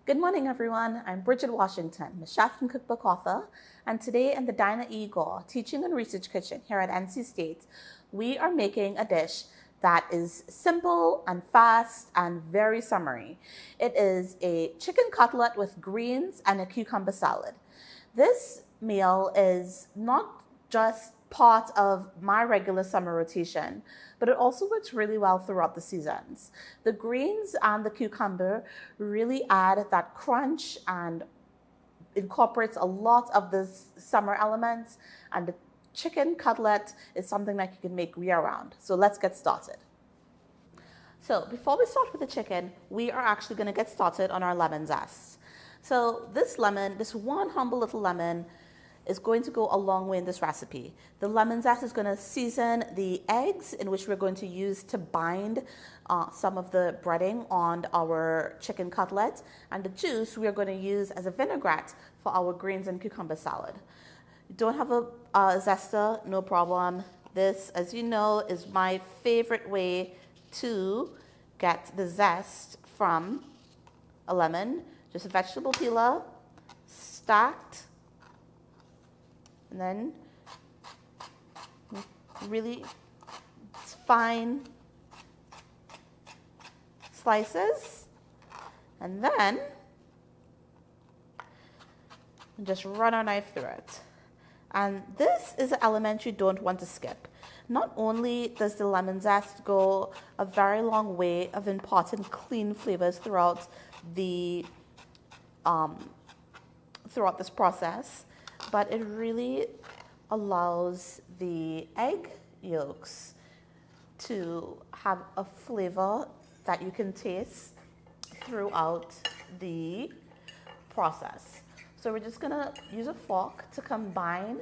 Good morning, everyone. I'm Brigid Washington, a chef and cookbook author, and today in the Dinah E. Gore Teaching and Research Kitchen here at NC State, we are making a dish that is simple and fast and very summery. It is a chicken cutlet with greens and a cucumber salad. This meal is not just part of my regular summer rotation, but it also works really well throughout the seasons. The greens and the cucumber really add that crunch and incorporates a lot of the summer elements, and the chicken cutlet is something that you can make year-round. So let's get started. So before we start with the chicken, we are actually going to get started on our lemon zest. So this lemon, this one humble little lemon, is going to go a long way in this recipe. The lemon zest is going to season the eggs, in which we're going to use to bind some of the breading on our chicken cutlet, and the juice we are going to use as a vinaigrette for our greens and cucumber salad. You don't have a zester, no problem. This, as you know, is my favorite way to get the zest from a lemon. Just a vegetable peeler, stacked, and then really fine slices, and then just run our knife through it. And this is an element you don't want to skip. Not only does the lemon zest go a very long way of imparting clean flavors throughout the throughout this process, but it really allows the egg yolks to have a flavor that you can taste throughout the process. So we're just gonna use a fork to combine,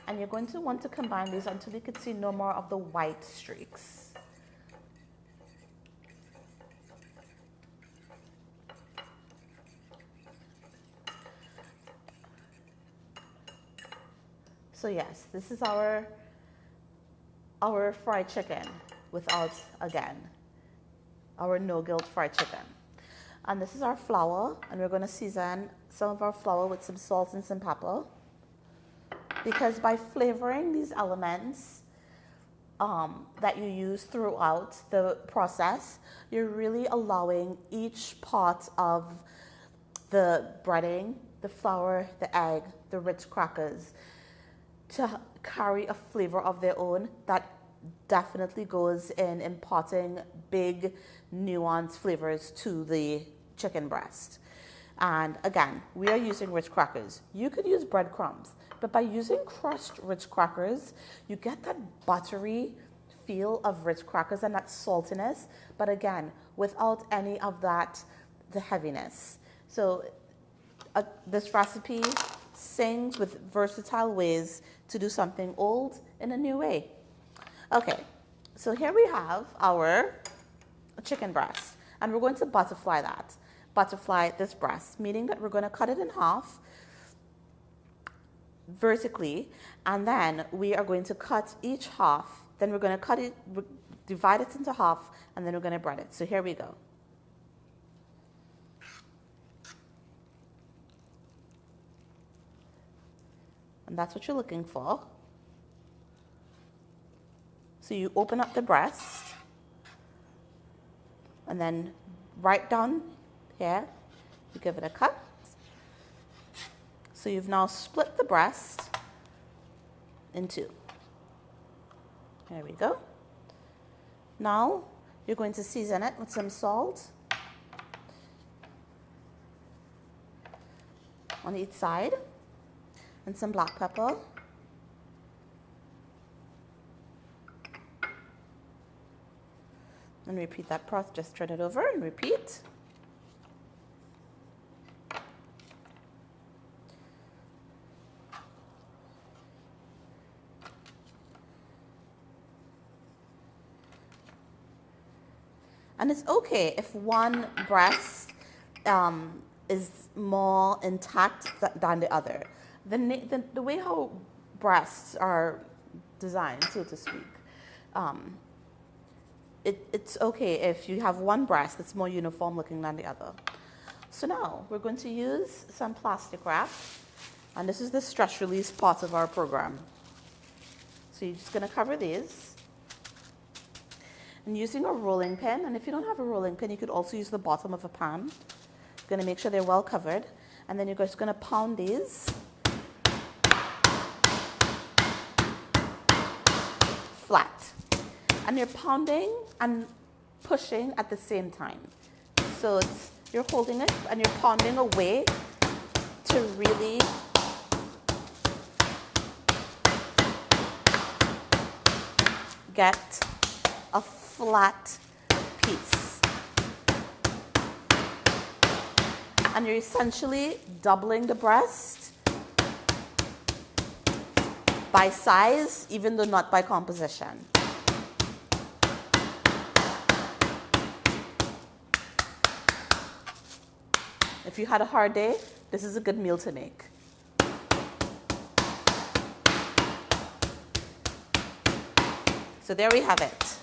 and you're going to want to combine these until you can see no more of the white streaks. So yes, this is our fried chicken without, again, our no-guilt fried chicken. And this is our flour, and we're going to season some of our flour with some salt and some pepper, because by flavoring these elements that you use throughout the process, you're really allowing each part of the breading, the flour, the egg, the Ritz crackers, to carry a flavor of their own that definitely goes in imparting big nuanced flavors to the chicken breast. And again, we are using Ritz crackers. You could use breadcrumbs, but by using crushed Ritz crackers, you get that buttery feel of Ritz crackers and that saltiness, but again, without any of that, the heaviness. So this recipe sings with versatile ways to do something old in a new way. Okay, so here we have our chicken breast, and we're going to butterfly that. Butterfly this breast, meaning that we're going to cut it in half vertically, and then we are going to cut each half, then we're going to cut it, divide it into half, and then we're going to bread it. So here we go. And that's what you're looking for. So you open up the breast, and then right down here, you give it a cut. So you've now split the breast in two. There we go. Now you're going to season it with some salt on each side, and some black pepper, and repeat that process. Just turn it over and repeat. And it's okay if one breast is more intact than the other. The way how breasts are designed, so to speak, it's okay if you have one breast that's more uniform looking than the other. So now we're going to use some plastic wrap, and this is the stress release part of our program. So you're just going to cover these. And using a rolling pin, and if you don't have a rolling pin, you could also use the bottom of a pan. You're going to make sure they're well covered, and then you're just going to pound these flat. And you're pounding and pushing at the same time. So you're holding it and you're pounding away to really get a flat piece. And you're essentially doubling the breast by size, even though not by composition. If you had a hard day, this is a good meal to make. So there we have it.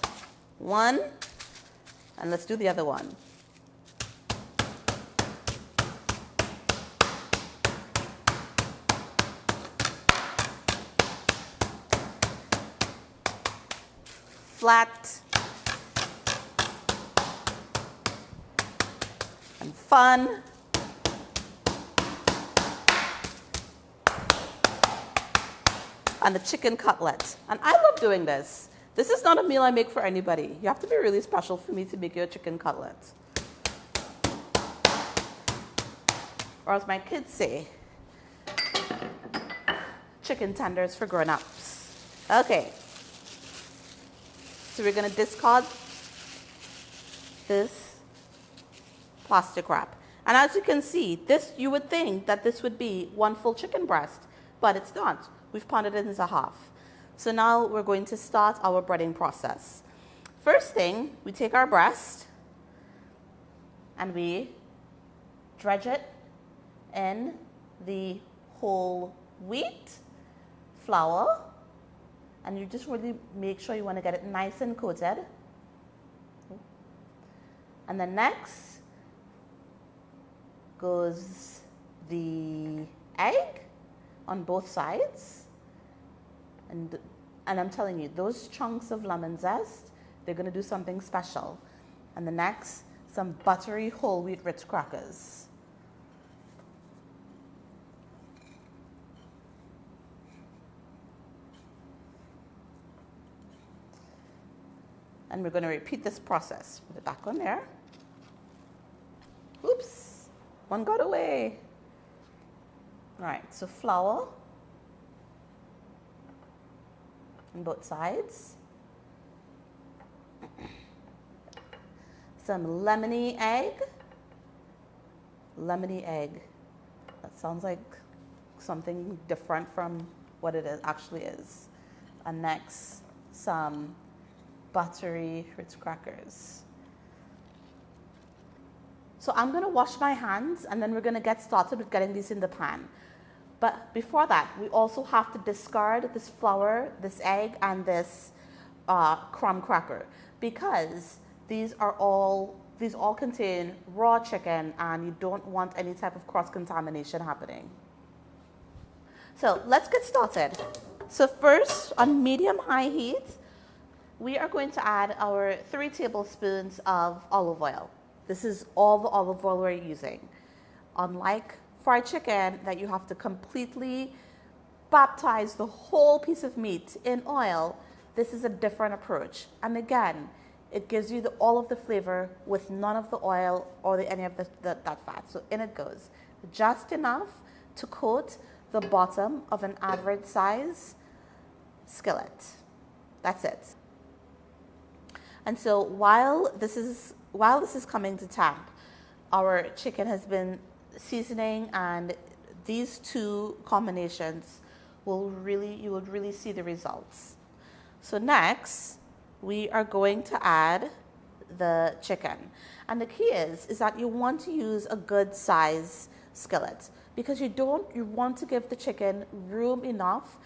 One, and let's do the other one. Flat and fun. And the chicken cutlet. And I love doing this. This is not a meal I make for anybody. You have to be really special for me to make you a chicken cutlet. Or as my kids say, chicken tenders for grown-ups. Okay. So we're going to discard this plastic wrap. And as you can see, this, you would think that this would be one full chicken breast, but it's not. We've pounded it into half. So now we're going to start our breading process. First thing, we take our breast and we dredge it in the whole wheat flour. And you just really make sure you want to get it nice and coated. And then next goes the egg on both sides. And I'm telling you, those chunks of lemon zest, they're going to do something special. And the next, some buttery whole wheat Ritz crackers. And we're going to repeat this process. Put it back on there. Oops, one got away. All right, so flour on both sides. Some lemony egg. Lemony egg. That sounds like something different from what it actually is. And next, some buttery Ritz crackers. So I'm going to wash my hands and then we're going to get started with getting these in the pan. But before that, we also have to discard this flour, this egg, and this crumb cracker because these all contain raw chicken and you don't want any type of cross-contamination happening. So let's get started. So first, on medium-high heat, we are going to add our 3 tablespoons of olive oil. This is all the olive oil we're using. Unlike fried chicken that you have to completely baptize the whole piece of meat in oil, this is a different approach. And again, it gives you all of the flavor with none of the oil or any of that fat. So in it goes. Just enough to coat the bottom of an average size skillet. That's it. And so while this is coming to temp, our chicken has been seasoning, and these 2 combinations you will really see the results. So next, we are going to add the chicken. And the key is that you want to use a good size skillet because you want to give the chicken room enough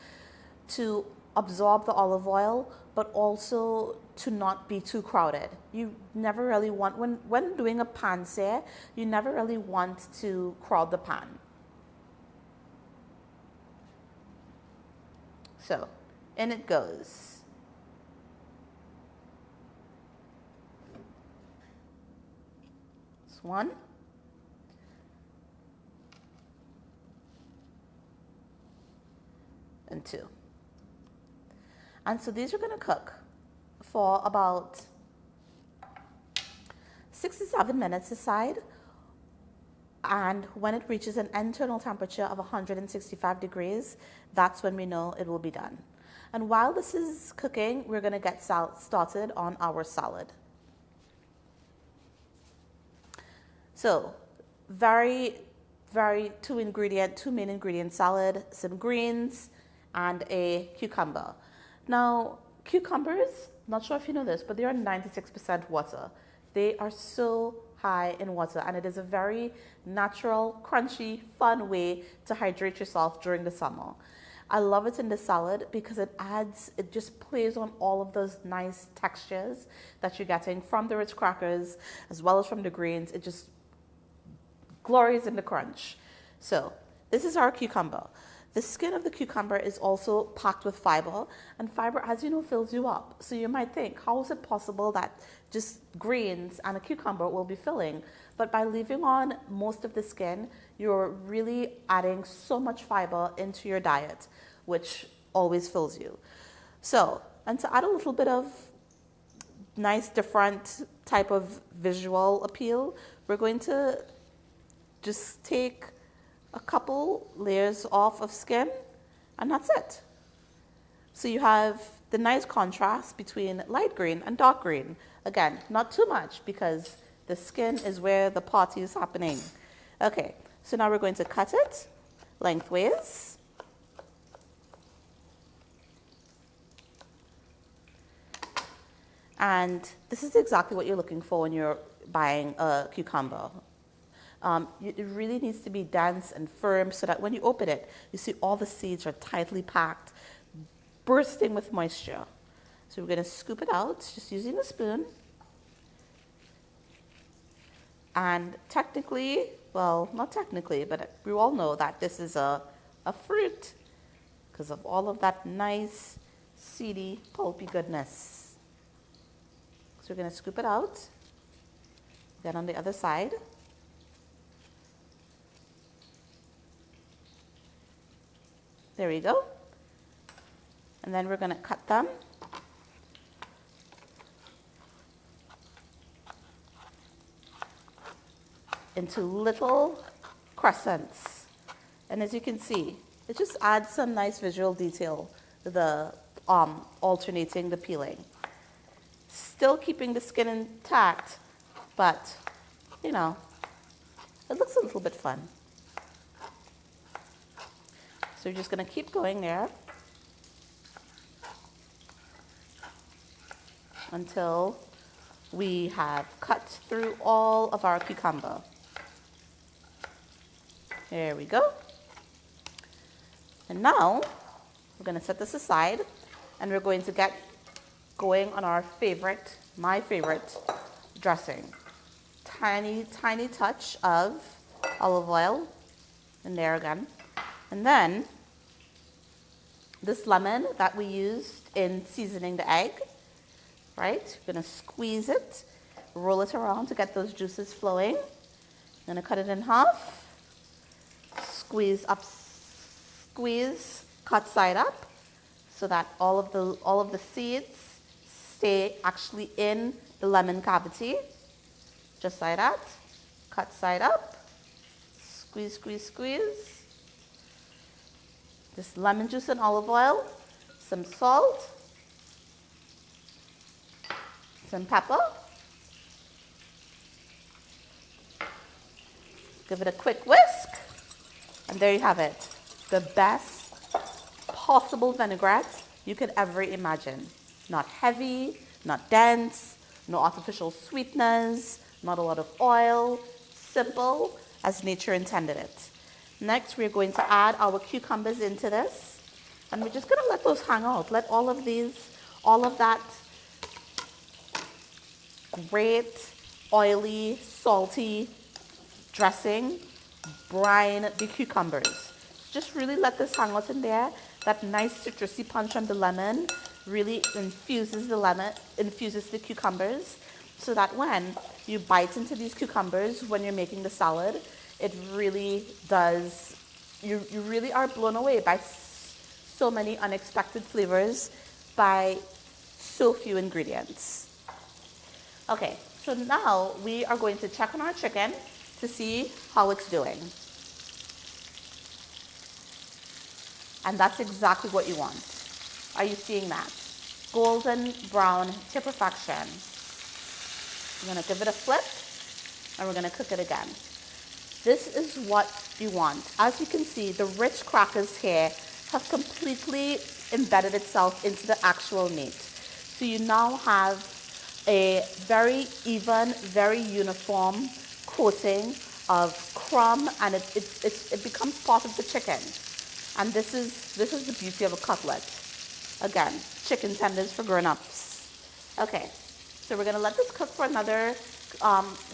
to absorb the olive oil, but also to not be too crowded. You never really want, when doing a pan sear, you never really want to crowd the pan. So, in it goes. This one. And two. And so these are going to cook for about 6 to 7 minutes aside. And when it reaches an internal temperature of 165 degrees, that's when we know it will be done. And while this is cooking, we're going to get started on our salad. So, two main ingredient salad, some greens, and a cucumber. Now, cucumbers, not sure if you know this, but they are 96% water. They are so high in water, and it is a very natural, crunchy, fun way to hydrate yourself during the summer. I love it in the salad because it just plays on all of those nice textures that you're getting from the Ritz crackers as well as from the greens. It just glories in the crunch. So this is our cucumber. The skin of the cucumber is also packed with fiber, and fiber, as you know, fills you up. So you might think, how is it possible that just greens and a cucumber will be filling? But by leaving on most of the skin, you're really adding so much fiber into your diet, which always fills you. So, and to add a little bit of nice, different type of visual appeal, we're going to just take a couple layers off of skin, and that's it. So you have the nice contrast between light green and dark green. Again, not too much because the skin is where the party is happening. Okay, so now we're going to cut it lengthways. And this is exactly what you're looking for when you're buying a cucumber. It really needs to be dense and firm so that when you open it, you see all the seeds are tightly packed, bursting with moisture. So we're going to scoop it out just using a spoon. And technically, well, not technically, but we all know that this is a fruit because of all of that nice, seedy, pulpy goodness. So we're going to scoop it out. Then on the other side. There we go. And then we're going to cut them into little crescents. And as you can see, it just adds some nice visual detail to the alternating the peeling. Still keeping the skin intact, but, you know, it looks a little bit fun. So you're just going to keep going there until we have cut through all of our cucumber. There we go. And now we're going to set this aside, and we're going to get going on our favorite, my favorite dressing. Tiny, tiny touch of olive oil in there again. And then this lemon that we used in seasoning the egg, right? We're going to squeeze it, roll it around to get those juices flowing. I'm going to cut it in half, squeeze, cut side up so that all of the seeds stay actually in the lemon cavity. Just like that. Cut side up, squeeze, squeeze, squeeze. Just lemon juice and olive oil, some salt, some pepper. Give it a quick whisk, and there you have it. The best possible vinaigrette you could ever imagine. Not heavy, not dense, no artificial sweeteners, not a lot of oil, simple as nature intended it. Next, we're going to add our cucumbers into this. And we're just gonna let those hang out. Let all of that great, oily, salty dressing brine the cucumbers. Just really let this hang out in there. That nice citrusy punch from the lemon really infuses the cucumbers, so that when you bite into these cucumbers when you're making the salad, it really does, you really are blown away by so many unexpected flavors by so few ingredients. Okay, so now we are going to check on our chicken to see how it's doing. And that's exactly what you want. Are you seeing that? Golden brown to perfection. I'm gonna give it a flip and we're gonna cook it again. This is what you want. As you can see, the rich crackers here have completely embedded itself into the actual meat. So you now have a very even, very uniform coating of crumb, and it becomes part of the chicken. And this is the beauty of a cutlet. Again, chicken tenders for grown-ups. Okay, so we're gonna let this cook for another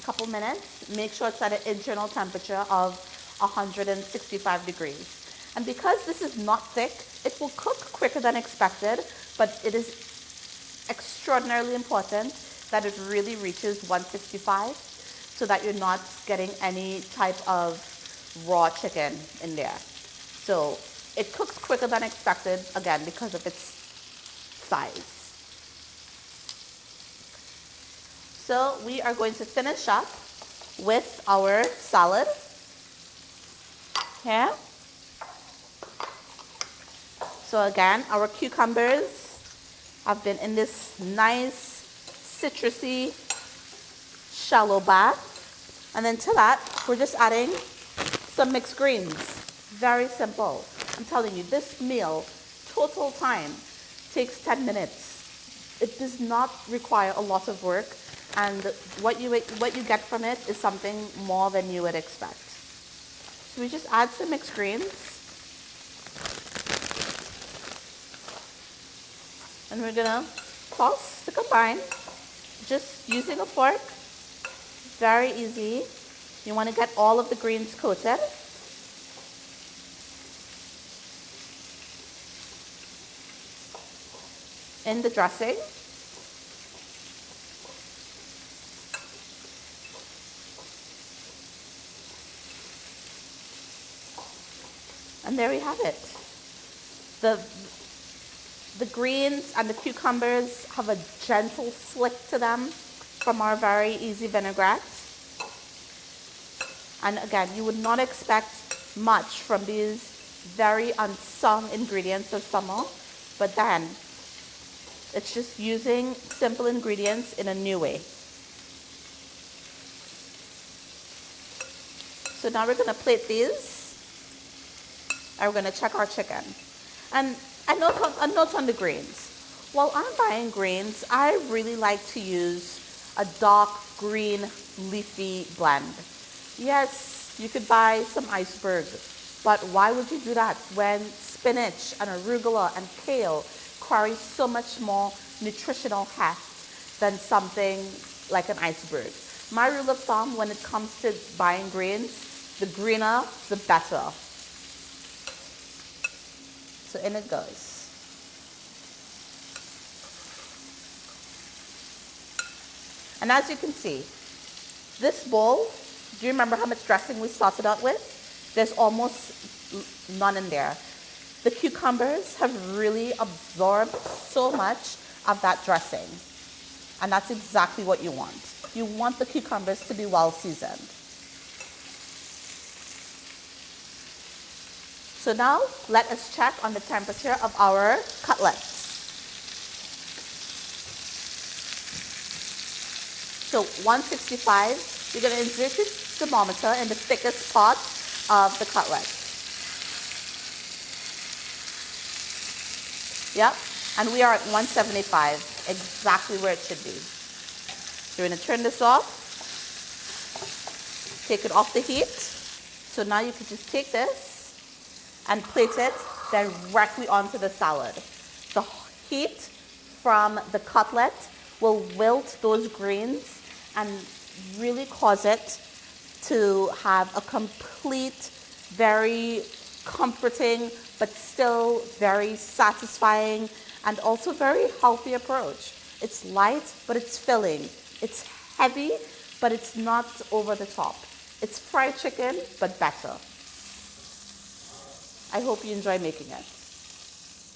couple minutes. Make sure it's at an internal temperature of 165 degrees. And because this is not thick, it will cook quicker than expected, but it is extraordinarily important that it really reaches 165 so that you're not getting any type of raw chicken in there. So it cooks quicker than expected, again, because of its size. So we are going to finish up with our salad here. So again, our cucumbers have been in this nice citrusy shallow bath. And then to that, we're just adding some mixed greens. Very simple. I'm telling you, this meal, total time, takes 10 minutes. It does not require a lot of work, and what you get from it is something more than you would expect. So we just add some mixed greens. And we're gonna toss to combine, just using a fork. Very easy. You wanna get all of the greens coated. In the dressing. And there we have it. The greens and the cucumbers have a gentle slick to them from our very easy vinaigrette. And again, you would not expect much from these very unsung ingredients of summer, but then it's just using simple ingredients in a new way. So now we're gonna plate these. And we're gonna check our chicken. And a note on the greens. While I'm buying greens, I really like to use a dark green leafy blend. Yes, you could buy some iceberg, but why would you do that when spinach and arugula and kale carry so much more nutritional heft than something like an iceberg? My rule of thumb when it comes to buying greens, the greener, the better. So in it goes. And as you can see, this bowl, do you remember how much dressing we started out with? There's almost none in there. The cucumbers have really absorbed so much of that dressing. And that's exactly what you want. You want the cucumbers to be well seasoned. So now let us check on the temperature of our cutlets. So 165, you're going to insert your thermometer in the thickest part of the cutlet. Yep, and we are at 175, exactly where it should be. So we're going to turn this off, take it off the heat. So now you can just take this and plate it directly onto the salad. The heat from the cutlet will wilt those greens and really cause it to have a complete, very comforting, but still very satisfying and also very healthy approach. It's light, but it's filling. It's heavy, but it's not over the top. It's fried chicken, but better. I hope you enjoy making it.